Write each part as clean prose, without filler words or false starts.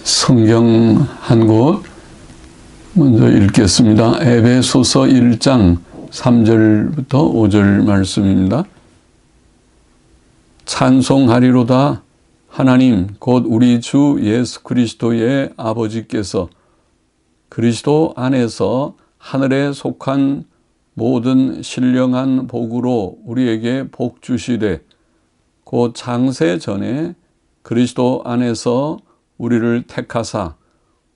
성경 한 곳 먼저 읽겠습니다. 에베소서 1장 3절부터 5절 말씀입니다. 찬송하리로다 하나님 곧 우리 주 예수 그리스도의 아버지께서 그리스도 안에서 하늘에 속한 모든 신령한 복으로 우리에게 복 주시되 곧 창세 전에 그리스도 안에서 우리를 택하사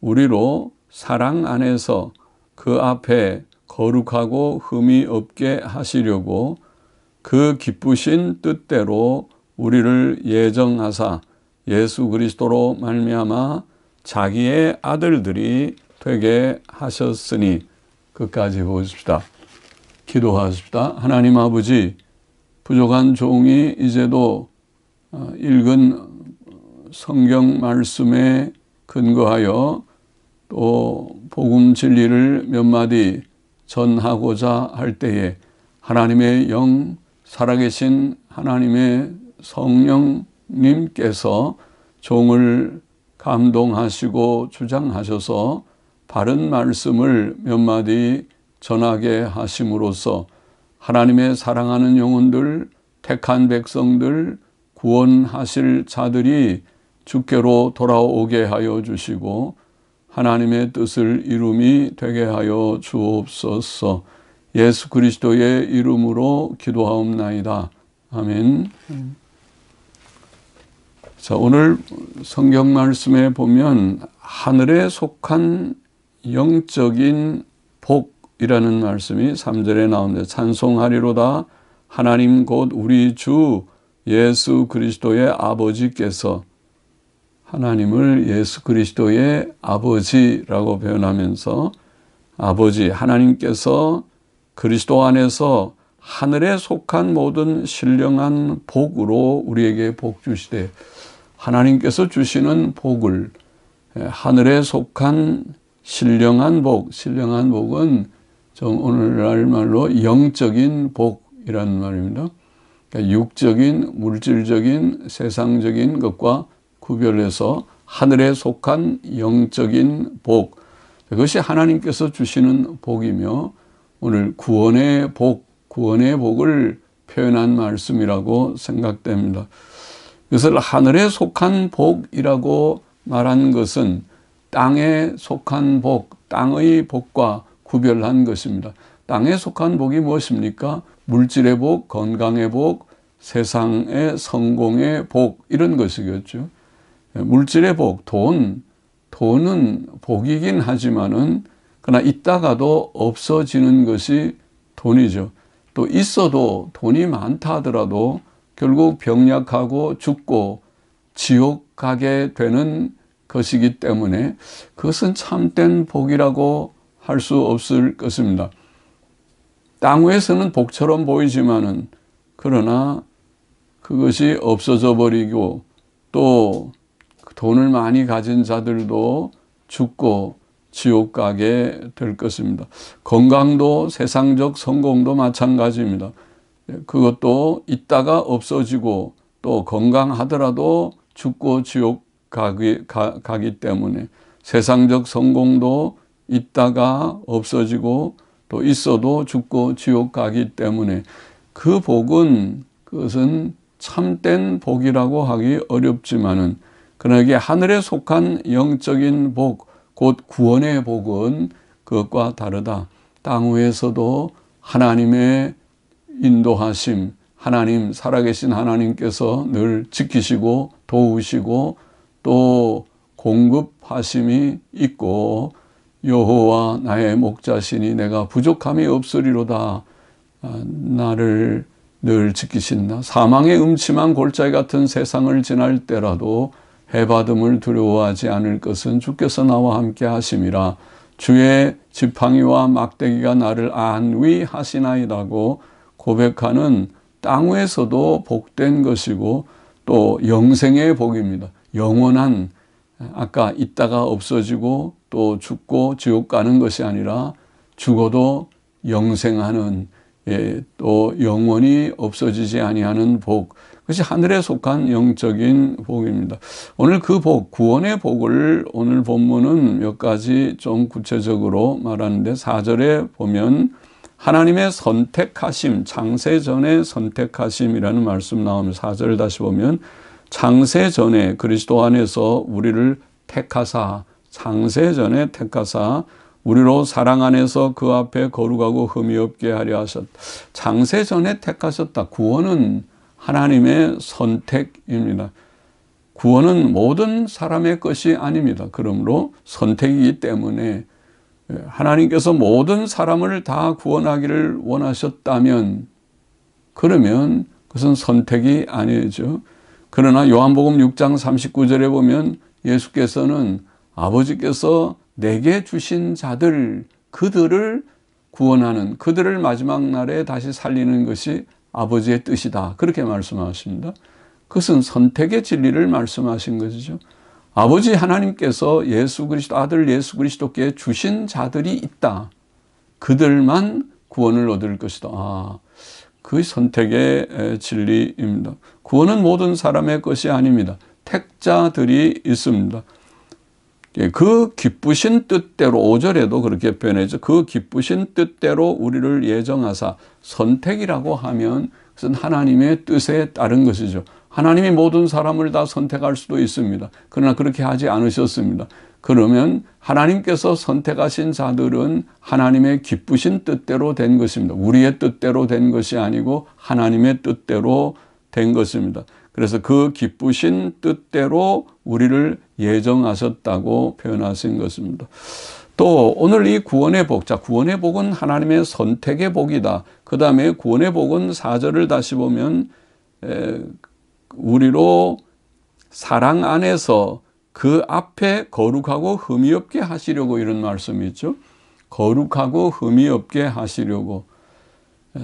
우리로 사랑 안에서 그 앞에 거룩하고 흠이 없게 하시려고 그 기쁘신 뜻대로 우리를 예정하사 예수 그리스도로 말미암아 자기의 아들들이 되게 하셨으니. 끝까지 보십시다. 기도하십시다. 하나님 아버지, 부족한 종이 이제도 읽은 성경 말씀에 근거하여 또 복음 진리를 몇 마디 전하고자 할 때에 하나님의 영, 살아계신 하나님의 성령님께서 종을 감동하시고 주장하셔서 바른 말씀을 몇 마디 전하게 하심으로써 하나님의 사랑하는 영혼들, 택한 백성들, 구원하실 자들이 주께로 돌아오게 하여 주시고 하나님의 뜻을 이룸이 되게 하여 주옵소서. 예수 그리스도의 이름으로 기도하옵나이다. 아멘. 자, 오늘 성경 말씀에 보면 하늘에 속한 영적인 복이라는 말씀이 3절에 나오는데, 찬송하리로다 하나님 곧 우리 주 예수 그리스도의 아버지께서, 하나님을 예수 그리스도의 아버지라고 표현하면서 아버지 하나님께서 그리스도 안에서 하늘에 속한 모든 신령한 복으로 우리에게 복 주시되, 하나님께서 주시는 복을 하늘에 속한 신령한 복, 신령한 복은 좀 오늘날 말로 영적인 복이라는 말입니다. 그러니까 육적인, 물질적인, 세상적인 것과 구별해서 하늘에 속한 영적인 복, 그것이 하나님께서 주시는 복이며 오늘 구원의 복, 구원의 복을 표현한 말씀이라고 생각됩니다. 그것을 하늘에 속한 복이라고 말한 것은 땅에 속한 복, 땅의 복과 구별한 것입니다. 땅에 속한 복이 무엇입니까? 물질의 복, 건강의 복, 세상의 성공의 복, 이런 것이겠죠. 물질의 복, 돈은 복이긴 하지만은 그러나 있다가도 없어지는 것이 돈이죠. 또 있어도 돈이 많다 하더라도 결국 병약하고 죽고 지옥 가게 되는 것이기 때문에 그것은 참된 복이라고 할 수 없을 것입니다. 땅 위에서는 복처럼 보이지만은 그러나 그것이 없어져 버리고 또 돈을 많이 가진 자들도 죽고 지옥 가게 될 것입니다. 건강도 세상적 성공도 마찬가지입니다. 그것도 있다가 없어지고 또 건강하더라도 죽고 지옥 가기 때문에 세상적 성공도 있다가 없어지고 또 있어도 죽고 지옥 가기 때문에 그 복은 그것은 참된 복이라고 하기 어렵지만은 그러나 이게 하늘에 속한 영적인 복, 곧 구원의 복은 그것과 다르다. 땅 위에서도 하나님의 인도하심, 하나님, 살아계신 하나님께서 늘 지키시고 도우시고 또 공급하심이 있고 여호와 나의 목자시니 내가 부족함이 없으리로다. 나를 늘 지키신다. 사망의 음침한 골짜기 같은 세상을 지날 때라도 해받음을 두려워하지 않을 것은 주께서 나와 함께 하심이라. 주의 지팡이와 막대기가 나를 안위하시나이다고 고백하는 땅 위에서도 복된 것이고 또 영생의 복입니다. 영원한, 아까 있다가 없어지고 또 죽고 지옥 가는 것이 아니라 죽어도 영생하는, 또 영원히 없어지지 아니하는 복, 그것이 하늘에 속한 영적인 복입니다. 오늘 그 복, 구원의 복을 오늘 본문은 몇 가지 좀 구체적으로 말하는데 4절에 보면 하나님의 선택하심, 창세전에 선택하심이라는 말씀 나오면 4절 다시 보면 창세전에 그리스도 안에서 우리를 택하사, 창세전에 택하사 우리로 사랑 안에서 그 앞에 거룩하고 흠이 없게 하려 하셨다. 창세전에 택하셨다. 구원은 하나님의 선택입니다. 구원은 모든 사람의 것이 아닙니다. 그러므로 선택이기 때문에 하나님께서 모든 사람을 다 구원하기를 원하셨다면 그러면 그것은 선택이 아니죠. 그러나 요한복음 6장 39절에 보면 예수께서는 아버지께서 내게 주신 자들, 그들을 구원하는, 그들을 마지막 날에 다시 살리는 것이 아버지의 뜻이다. 그렇게 말씀하십니다. 그것은 선택의 진리를 말씀하신 것이죠. 아버지 하나님께서 예수 그리스도, 아들 예수 그리스도께 주신 자들이 있다. 그들만 구원을 얻을 것이다. 그 선택의 진리입니다. 구원은 모든 사람의 것이 아닙니다. 택자들이 있습니다. 그 기쁘신 뜻대로 5절에도 그렇게 표현했죠. 그 기쁘신 뜻대로 우리를 예정하사, 선택이라고 하면 그것은 하나님의 뜻에 따른 것이죠. 하나님이 모든 사람을 다 선택할 수도 있습니다. 그러나 그렇게 하지 않으셨습니다. 그러면 하나님께서 선택하신 자들은 하나님의 기쁘신 뜻대로 된 것입니다. 우리의 뜻대로 된 것이 아니고 하나님의 뜻대로 된 것입니다. 그래서 그 기쁘신 뜻대로 우리를 예정하셨다고 표현하신 것입니다. 또 오늘 이 구원의 복, 자, 구원의 복은 하나님의 선택의 복이다. 그 다음에 구원의 복은 4절을 다시 보면 우리로 사랑 안에서 그 앞에 거룩하고 흠이 없게 하시려고, 이런 말씀이 있죠. 거룩하고 흠이 없게 하시려고,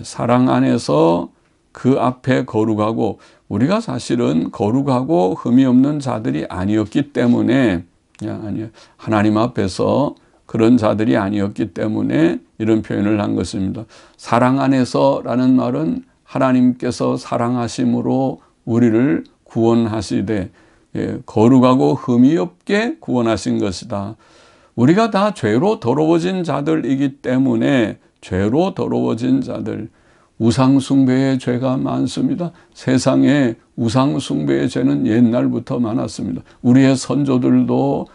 사랑 안에서 그 앞에 거룩하고, 우리가 사실은 거룩하고 흠이 없는 자들이 아니었기 때문에, 하나님 앞에서 그런 자들이 아니었기 때문에 이런 표현을 한 것입니다. 사랑 안에서라는 말은 하나님께서 사랑하심으로 우리를 구원하시되 거룩하고 흠이 없게 구원하신 것이다. 우리가 다 죄로 더러워진 자들이기 때문에, 죄로 더러워진 자들, 우상숭배의 죄가 많습니다. 세상에 우상숭배의 죄는 옛날부터 많았습니다. 우리의 선조들도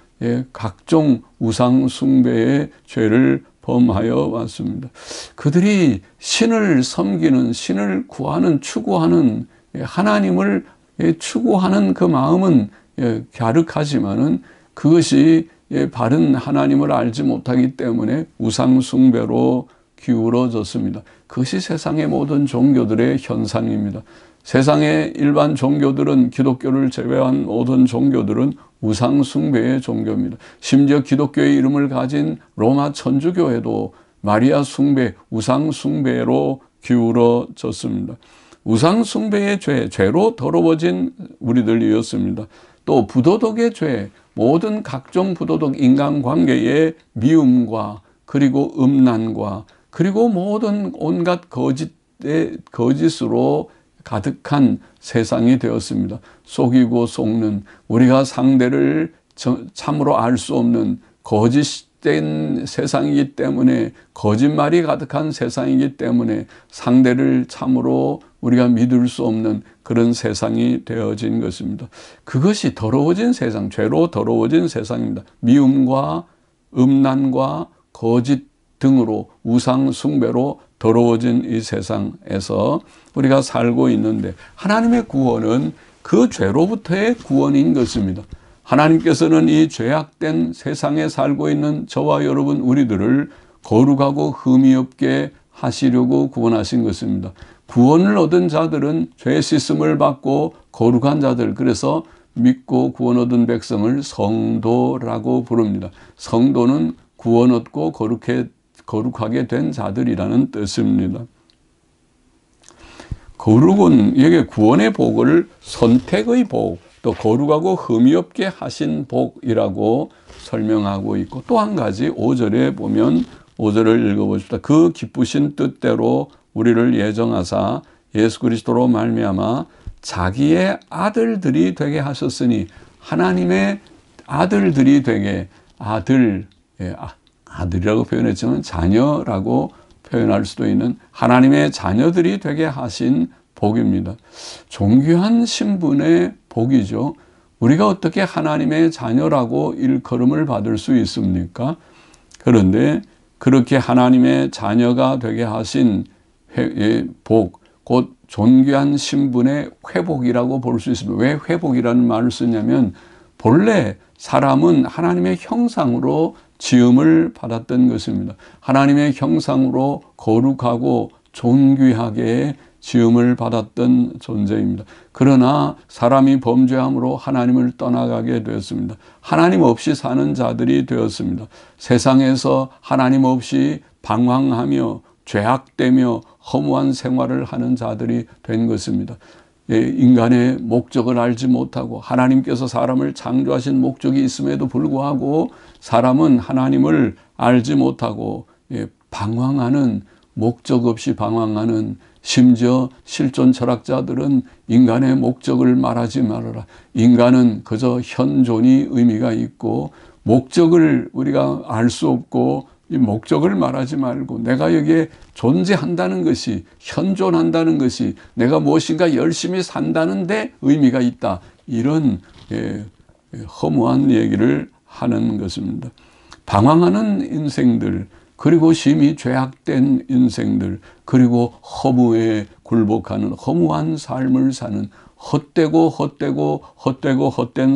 각종 우상숭배의 죄를 범하여 왔습니다. 그들이 신을 섬기는, 신을 구하는, 추구하는, 하나님을 추구하는 그 마음은 갸륵하지만은 그것이 바른 하나님을 알지 못하기 때문에 우상숭배로 기울어졌습니다. 그것이 세상의 모든 종교들의 현상입니다. 세상의 일반 종교들은, 기독교를 제외한 모든 종교들은 우상숭배의 종교입니다. 심지어 기독교의 이름을 가진 로마 천주교회도 마리아 숭배, 우상숭배로 기울어졌습니다. 우상숭배의 죄, 죄로 더러워진 우리들이었습니다. 또 부도덕의 죄, 모든 각종 부도덕, 인간관계의 미움과 그리고 음란과 그리고 모든 온갖 거짓으로 가득한 세상이 되었습니다. 속이고 속는, 우리가 상대를 참으로 알 수 없는 거짓된 세상이기 때문에, 거짓말이 가득한 세상이기 때문에 상대를 참으로 우리가 믿을 수 없는 그런 세상이 되어진 것입니다. 그것이 더러워진 세상, 죄로 더러워진 세상입니다. 미움과 음란과 거짓 등으로, 우상 숭배로 더러워진 이 세상에서 우리가 살고 있는데, 하나님의 구원은 그 죄로부터의 구원인 것입니다. 하나님께서는 이 죄악된 세상에 살고 있는 저와 여러분 우리들을 거룩하고 흠이 없게 하시려고 구원하신 것입니다. 구원을 얻은 자들은 죄 씻음을 받고 거룩한 자들, 그래서 믿고 구원 얻은 백성을 성도라고 부릅니다. 성도는 구원 얻고 거룩하게 된 자들이라는 뜻입니다. 거룩은, 이게 구원의 복을 선택의 복, 또 거룩하고 흠이 없게 하신 복이라고 설명하고 있고, 또 한 가지 5절에 보면, 5절을 읽어보십시다. 그 기쁘신 뜻대로 우리를 예정하사 예수 그리스도로 말미암아 자기의 아들들이 되게 하셨으니 하나님의 아들들이 되게 아들이라고 표현했지만 자녀라고 표현할 수도 있는 하나님의 자녀들이 되게 하신 복입니다. 존귀한 신분의 복이죠. 우리가 어떻게 하나님의 자녀라고 일컬음을 받을 수 있습니까? 그런데 그렇게 하나님의 자녀가 되게 하신 복, 곧 존귀한 신분의 회복이라고 볼 수 있습니다. 왜 회복이라는 말을 쓰냐면 본래 사람은 하나님의 형상으로 지음을 받았던 것입니다. 하나님의 형상으로 거룩하고 존귀하게 지음을 받았던 존재입니다. 그러나 사람이 범죄함으로 하나님을 떠나가게 되었습니다. 하나님 없이 사는 자들이 되었습니다. 세상에서 하나님 없이 방황하며 죄악되며 허무한 생활을 하는 자들이 된 것입니다. 인간의 목적을 알지 못하고 하나님께서 사람을 창조하신 목적이 있음에도 불구하고 사람은 하나님을 알지 못하고 방황하는, 목적 없이 방황하는, 심지어 실존 철학자들은 인간의 목적을 말하지 말아라. 인간은 그저 현존이 의미가 있고 목적을 우리가 알 수 없고 이 목적을 말하지 말고 내가 여기에 존재한다는 것이, 현존한다는 것이, 내가 무엇인가 열심히 산다는 데 의미가 있다. 이런 허무한 얘기를 하는 것입니다. 방황하는 인생들, 그리고 심히 죄악된 인생들, 그리고 허무에 굴복하는 허무한 삶을 사는 헛된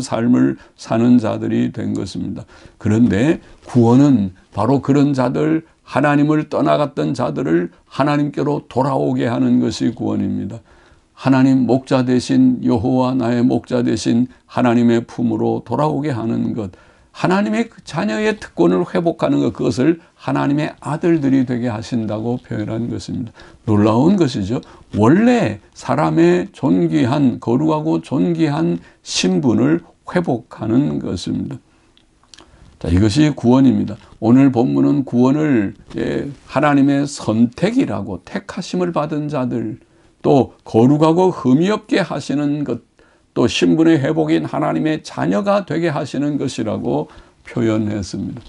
삶을 사는 자들이 된 것입니다. 그런데 구원은 바로 그런 자들, 하나님을 떠나갔던 자들을 하나님께로 돌아오게 하는 것이 구원입니다. 하나님 목자 되신 여호와 나의 목자 되신 하나님의 품으로 돌아오게 하는 것, 하나님의 자녀의 특권을 회복하는 것, 그것을 하나님의 아들들이 되게 하신다고 표현한 것입니다. 놀라운 것이죠. 원래 사람의 존귀한, 거룩하고 존귀한 신분을 회복하는 것입니다. 자, 이것이 구원입니다. 오늘 본문은 구원을 하나님의 선택이라고, 택하심을 받은 자들, 또 거룩하고 흠이 없게 하시는 것, 또 신분의 회복인 하나님의 자녀가 되게 하시는 것이라고 표현했습니다.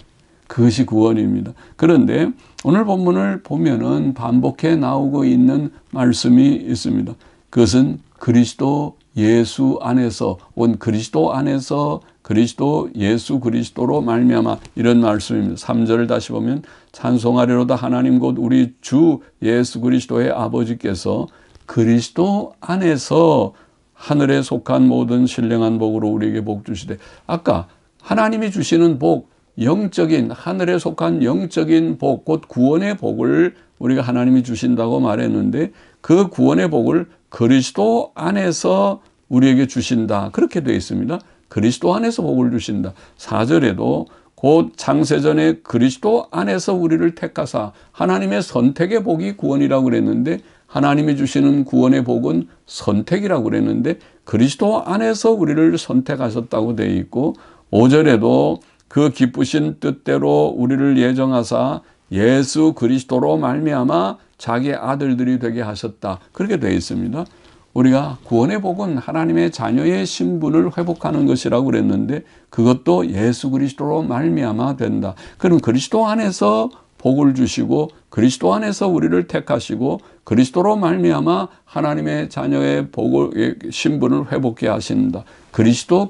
그것이 구원입니다. 그런데 오늘 본문을 보면은 반복해 나오고 있는 말씀이 있습니다. 그것은 그리스도 예수 안에서, 온 그리스도 안에서 그리스도 예수 그리스도로 말미암아, 이런 말씀입니다. 3절을 다시 보면 찬송하리로다 하나님 곧 우리 주 예수 그리스도의 아버지께서 그리스도 안에서 하늘에 속한 모든 신령한 복으로 우리에게 복 주시되, 아까 하나님이 주시는 복, 영적인, 하늘에 속한 영적인 복, 곧 구원의 복을 우리가 하나님이 주신다고 말했는데 그 구원의 복을 그리스도 안에서 우리에게 주신다, 그렇게 되어 있습니다. 그리스도 안에서 복을 주신다. 4절에도 곧 창세전에 그리스도 안에서 우리를 택하사, 하나님의 선택의 복이 구원이라고 그랬는데 하나님이 주시는 구원의 복은 선택이라고 그랬는데 그리스도 안에서 우리를 선택하셨다고 되어 있고, 5절에도 그 기쁘신 뜻대로 우리를 예정하사 예수 그리스도로 말미암아 자기의 아들들이 되게 하셨다, 그렇게 되어 있습니다. 우리가 구원의 복은 하나님의 자녀의 신분을 회복하는 것이라고 그랬는데 그것도 예수 그리스도로 말미암아 된다. 그럼 그리스도 안에서 복을 주시고 그리스도 안에서 우리를 택하시고 그리스도로 말미암아 하나님의 자녀의 복을, 신분을 회복해 하신다. 그리스도.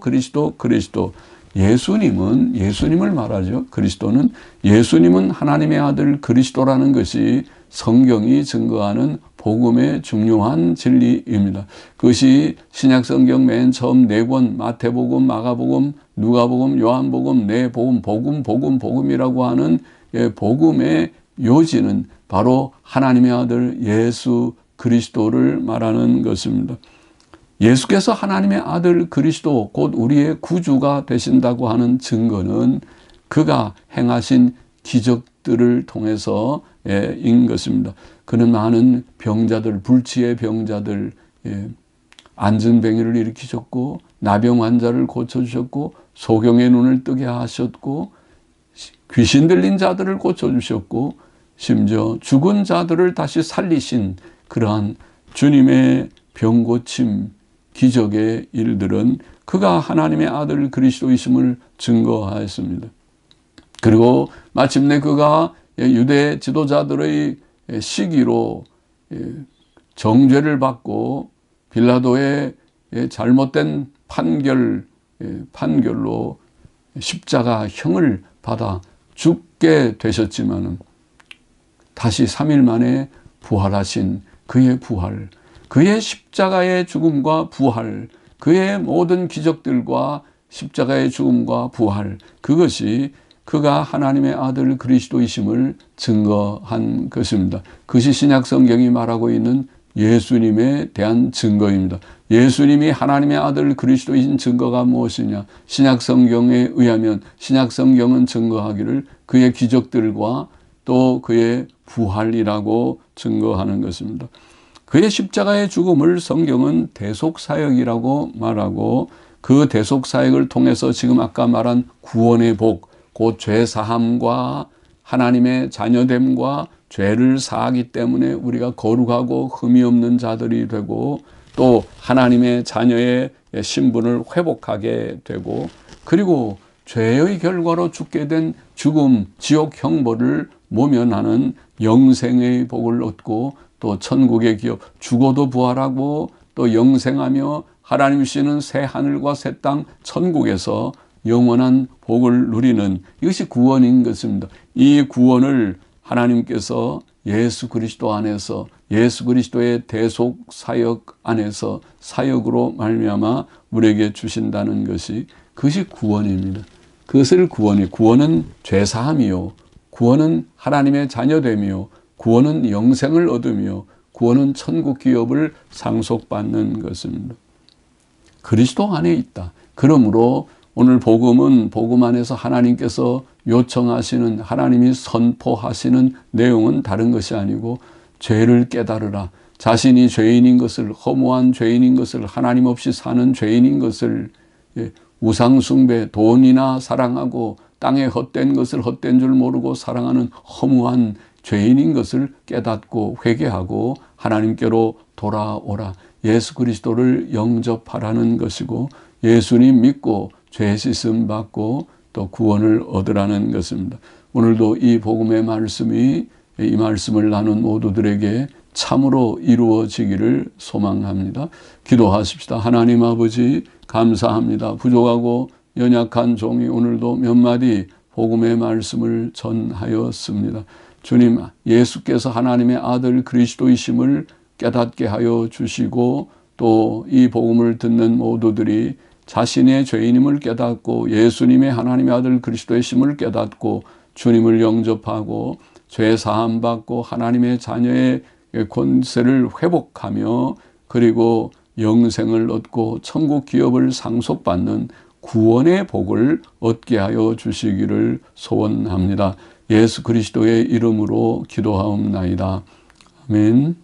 예수님을 말하죠. 그리스도는, 예수님은 하나님의 아들 그리스도라는 것이 성경이 증거하는 복음의 중요한 진리입니다. 그것이 신약성경 맨 처음 4권, 마태복음, 마가복음, 누가복음, 요한복음, 네 복음이라고 하는 복음의 요지는 바로 하나님의 아들 예수 그리스도를 말하는 것입니다. 예수께서 하나님의 아들 그리스도, 곧 우리의 구주가 되신다고 하는 증거는 그가 행하신 기적들을 통해서인 것입니다. 그는 많은 병자들, 불치의 병자들, 안전뱅이를 일으키셨고 나병 환자를 고쳐주셨고 소경의 눈을 뜨게 하셨고 귀신 들린 자들을 고쳐주셨고 심지어 죽은 자들을 다시 살리신 그러한 주님의 병고침, 기적의 일들은 그가 하나님의 아들 그리스도이심을 증거하였습니다. 그리고 마침내 그가 유대 지도자들의 시기로 정죄를 받고 빌라도의 잘못된 판결로 십자가형을 받아 죽게 되셨지만은 다시 3일 만에 부활하신 그의 부활, 그의 십자가의 죽음과 부활, 그의 모든 기적들과 십자가의 죽음과 부활, 그것이 그가 하나님의 아들 그리스도이심을 증거한 것입니다. 그것이 신약 성경이 말하고 있는 예수님에 대한 증거입니다. 예수님이 하나님의 아들 그리스도이신 증거가 무엇이냐? 신약 성경에 의하면 신약 성경은 증거하기를 그의 기적들과 또 그의 부활이라고 증거하는 것입니다. 그의 십자가의 죽음을 성경은 대속사역이라고 말하고 그 대속사역을 통해서 지금 아까 말한 구원의 복, 곧 죄사함과 하나님의 자녀됨과 죄를 사하기 때문에 우리가 거룩하고 흠이 없는 자들이 되고 또 하나님의 자녀의 신분을 회복하게 되고 그리고 죄의 결과로 죽게 된 죽음, 지옥 형벌을 모면하는 영생의 복을 얻고 또 천국의 기업, 죽어도 부활하고 또 영생하며 하나님 주시는 새 하늘과 새 땅 천국에서 영원한 복을 누리는 이것이 구원인 것입니다. 이 구원을 하나님께서 예수 그리스도 안에서 예수 그리스도의 대속 사역 안에서 사역으로 말미암아 우리에게 주신다는 것이 그것이 구원입니다. 그것을 구원은 죄사함이요, 구원은 하나님의 자녀됨이요, 구원은 영생을 얻으며 구원은 천국 기업을 상속받는 것입니다. 그리스도 안에 있다. 그러므로 오늘 복음은 복음 안에서 하나님께서 요청하시는 하나님이 선포하시는 내용은 다른 것이 아니고 죄를 깨달으라. 자신이 죄인인 것을, 허무한 죄인인 것을, 하나님 없이 사는 죄인인 것을, 우상숭배, 돈이나 사랑하고 땅에 헛된 것을 헛된 줄 모르고 사랑하는 허무한 죄인인 것을 깨닫고 회개하고 하나님께로 돌아오라. 예수 그리스도를 영접하라는 것이고 예수님 믿고 죄 씻음 받고 또 구원을 얻으라는 것입니다. 오늘도 이 복음의 말씀이 이 말씀을 나눈 모두들에게 참으로 이루어지기를 소망합니다. 기도하십시다. 하나님 아버지 감사합니다. 부족하고 연약한 종이 오늘도 몇 마디 복음의 말씀을 전하였습니다. 주님, 예수께서 하나님의 아들 그리스도이심을 깨닫게 하여 주시고 또 이 복음을 듣는 모두들이 자신의 죄인임을 깨닫고 예수님의 하나님의 아들 그리스도의 심을 깨닫고 주님을 영접하고 죄 사함 받고 하나님의 자녀의 권세를 회복하며 그리고 영생을 얻고 천국 기업을 상속받는 구원의 복을 얻게 하여 주시기를 소원합니다. 예수 그리스도의 이름으로 기도하옵나이다. 아멘.